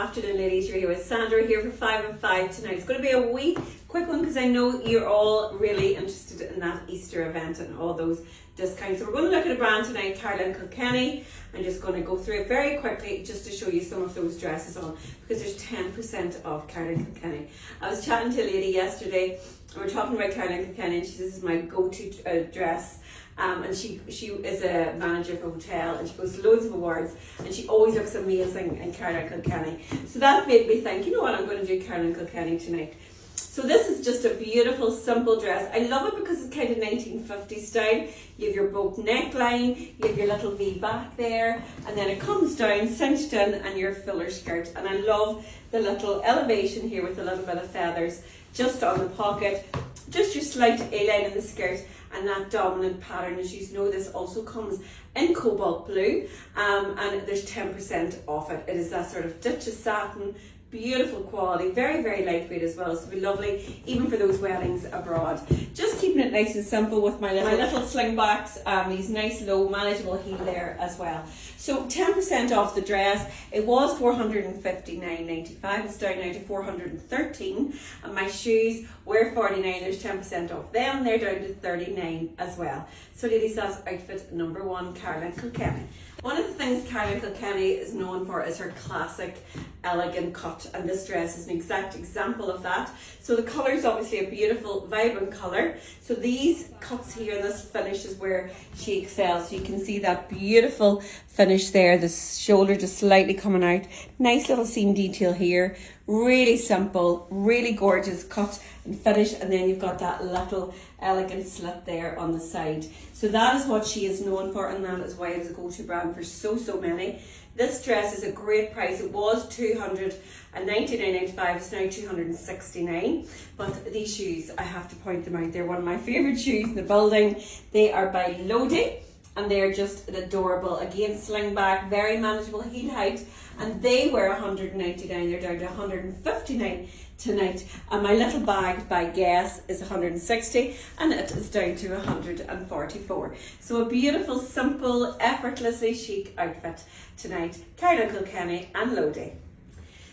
afternoon, ladies. You're here with Sandra here for 5 and 5 tonight. It's going to be a wee quick one because I know you're all really interested in that Easter event and all those discounts. So we're going to look at a brand tonight, Kilkenny. I'm just going to go through it very quickly just to show you some of those dresses on, because there's 10% off Kilkenny. I was chatting to a lady yesterday and we're talking about Kilkenny, and she says, this is my go-to dress. And she is a manager of a hotel, and she goes to loads of awards, and she always looks amazing in Kilkenny. So that made me think, you know what, I'm going to do Kilkenny tonight. So this is just a beautiful, simple dress. I love it because it's kind of 1950s style. You have your boat neckline, you have your little V back there, and then it comes down, cinched in, and your fuller skirt. And I love the little elevation here with a little bit of feathers just on the pocket, just your slight A-line in the skirt, and that dominant pattern. As you know, this also comes in cobalt blue, and there's 10% off it. It is that sort of Duchess satin, beautiful quality, very, very lightweight as well, so it'll be lovely even for those weddings abroad. Just keeping it nice and simple with my little slingbacks, these nice low manageable heel there as well. So 10% off the dress. It was $459.95, it's down now to $413, and my shoes were $49. There's 10% off them, they're down to $39 as well. So ladies, that's outfit number 1, Kilkenny. One of the things Kilkenny is known for is her classic elegant cut, and this dress is an exact example of that. So the colour is obviously a beautiful vibrant colour. So these cuts here and this finish is where she excels. So you can see that beautiful finish there, the shoulder just slightly coming out, nice little seam detail here, really simple, really gorgeous cut and finish, and then you've got that little elegant slit there on the side. So that is what she is known for, and that is why it is a go-to brand for so many. This dress is a great price. It was $299.95, it's now $269. But these shoes, I have to point them out, they're one of my favourite shoes in the building. They are by Lodi, and they're just adorable. Again, sling back, very manageable heel height, and they were $199. They're down to $159 tonight. And my little bag by Guess is $160, and it is down to $144. So a beautiful, simple, effortlessly chic outfit tonight, Kilkenny and Lodi.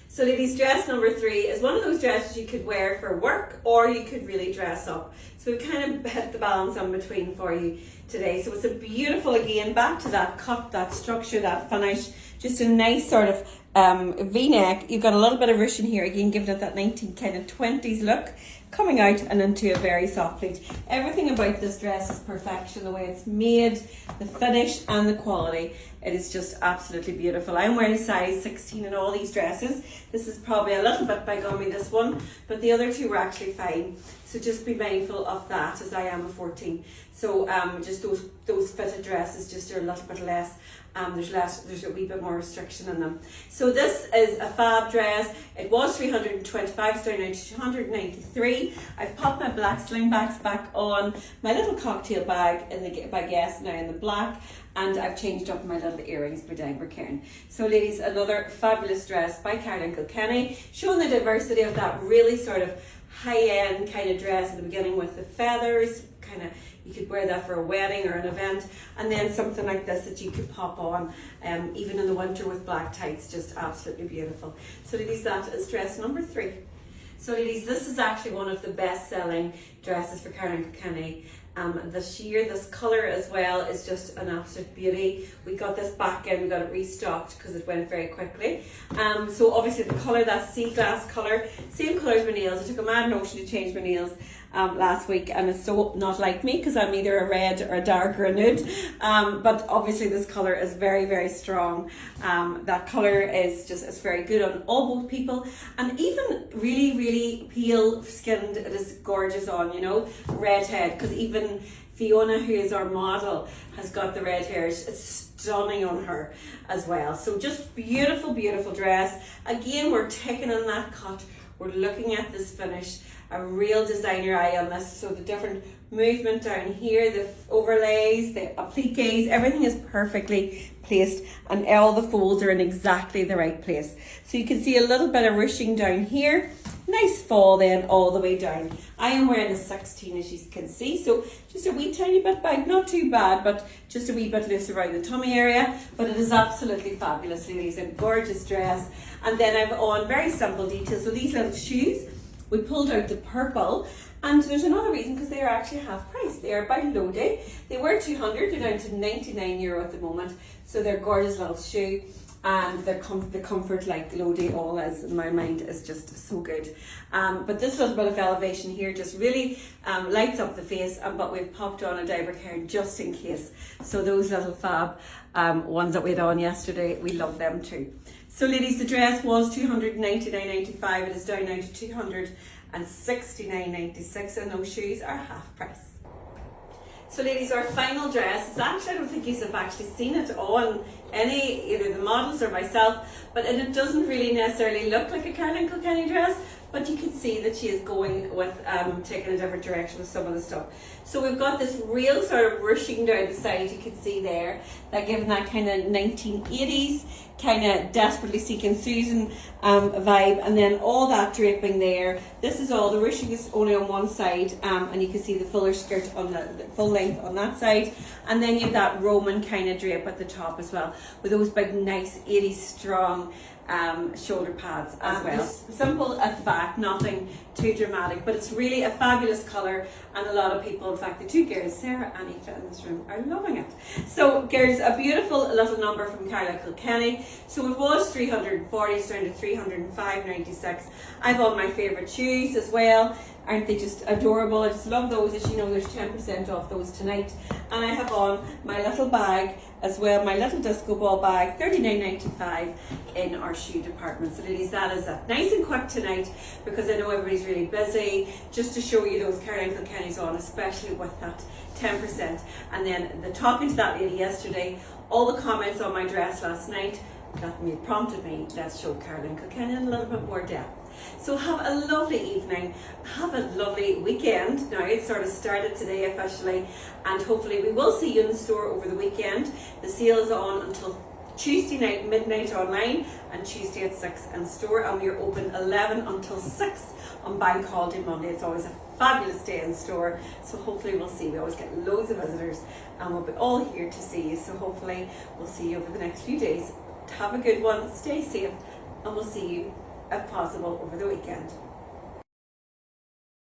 So ladies, dress number 3 is one of those dresses you could wear for work, or you could really dress up. So we've kind of hit the balance in between for you today. So it's a beautiful, again, back to that cut, that structure, that finish, just a nice sort of V-neck. You've got a little bit of ruching here, again giving it that 1920s look, coming out and into a very soft pleat. Everything about this dress is perfection, the way it's made, the finish and the quality. It is just absolutely beautiful. I'm wearing a size 16 in all these dresses. This is probably a little bit by gummy, this one, but the other 2 were actually fine. So just be mindful of that, as I am a 14. So just those fitted dresses just are a little bit less. There's a wee bit more restriction in them. So this is a fab dress. It was $325, it's down now to $293. I've popped my black slingbacks back on, my little cocktail bag by Guess now in the black, and I've changed up my little earrings by Denver Cairn. So ladies, another fabulous dress by Kilkenny, showing the diversity of that really sort of high-end kind of dress at the beginning with the feathers, kind of, you could wear that for a wedding or an event, and then something like this that you could pop on even in the winter with black tights, just absolutely beautiful. So ladies, that is dress number 3. So ladies, this is actually one of the best-selling dresses for Kilkenny this year. This colour as well is just an absolute beauty. We got this back in, we got it restocked because it went very quickly. So obviously the colour, that sea glass colour, same colour as my nails. I took a mad notion to change my nails last week, and it's so not like me because I'm either a red or a dark or a nude, but obviously this colour is very strong. That colour is very good on both people, and even really pale skinned, it is gorgeous on, you know, redhead, because even Fiona, who is our model, has got the red hair. It's stunning on her as well. So just beautiful dress. Again, we're taking on that cut, we're looking at this finish, a real designer eye on this. So the different movement down here, the overlays, the appliques, everything is perfectly placed, and all the folds are in exactly the right place. So you can see a little bit of ruching down here. Nice fall then all the way down. I am wearing the 16, as you can see, so just a wee tiny bit back, not too bad, but just a wee bit loose around the tummy area. But it is absolutely fabulous, ladies, a gorgeous dress. And then I've on very simple details. So these little shoes, we pulled out the purple, and there's another reason, because they are actually half price. They are by Lodi. They were 200, they're down to €99 at the moment. So they're gorgeous little shoe. And the comfort, like Lodi all is, in my mind, is just so good. But this little bit of elevation here just really lights up the face, but we've popped on a diaper hair just in case. So those little fab ones that we had on yesterday, we love them too. So ladies, the dress was $299.95. It is down now to $269.96, and those shoes are half price. So ladies, our final dress is actually, I don't think you have actually seen it on any, either the models or myself, but it doesn't really necessarily look like a Kilkenny dress, but you can see that she is going with, taking a different direction with some of the stuff. So we've got this real sort of ruching down the side, you can see there, that giving that kind of 1980s, kind of Desperately Seeking Susan vibe, and then all that draping there. This is all, the ruching is only on one side, and you can see the fuller skirt on the full length on that side, and then you have that Roman kind of drape at the top as well, with those big nice 80s strong shoulder pads as well. Simple at the back, nothing too dramatic, but it's really a fabulous colour, and a lot of people, in fact the two girls, Sarah and Aoife in this room, are loving it. So girls, a beautiful little number from Kilkenny. So it was 340, it's down to 305.96. I've on my favourite shoes as well. Aren't they just adorable? I just love those. As you know, there's 10% off those tonight. And I have on my little bag as well, my little disco ball bag, $39.95 in our shoe department. So ladies, that is it. Nice and quick tonight, because I know everybody's really busy, just to show you those Kilkenny's on, especially with that 10%. And then the talking to that lady yesterday, all the comments on my dress last night, that prompted me, let's show Kilkenny in a little bit more depth. So have a lovely evening, have a lovely weekend. Now it's sort of started today officially, and hopefully we will see you in the store over the weekend. The sale is on until Tuesday night, midnight online, and Tuesday at 6 in store, and we're open 11 until 6 on Bank Holiday Monday. It's always a fabulous day in store, so hopefully we'll see. We always get loads of visitors, and we'll be all here to see you, so hopefully we'll see you over the next few days. Have a good one, stay safe, and we'll see you if possible over the weekend.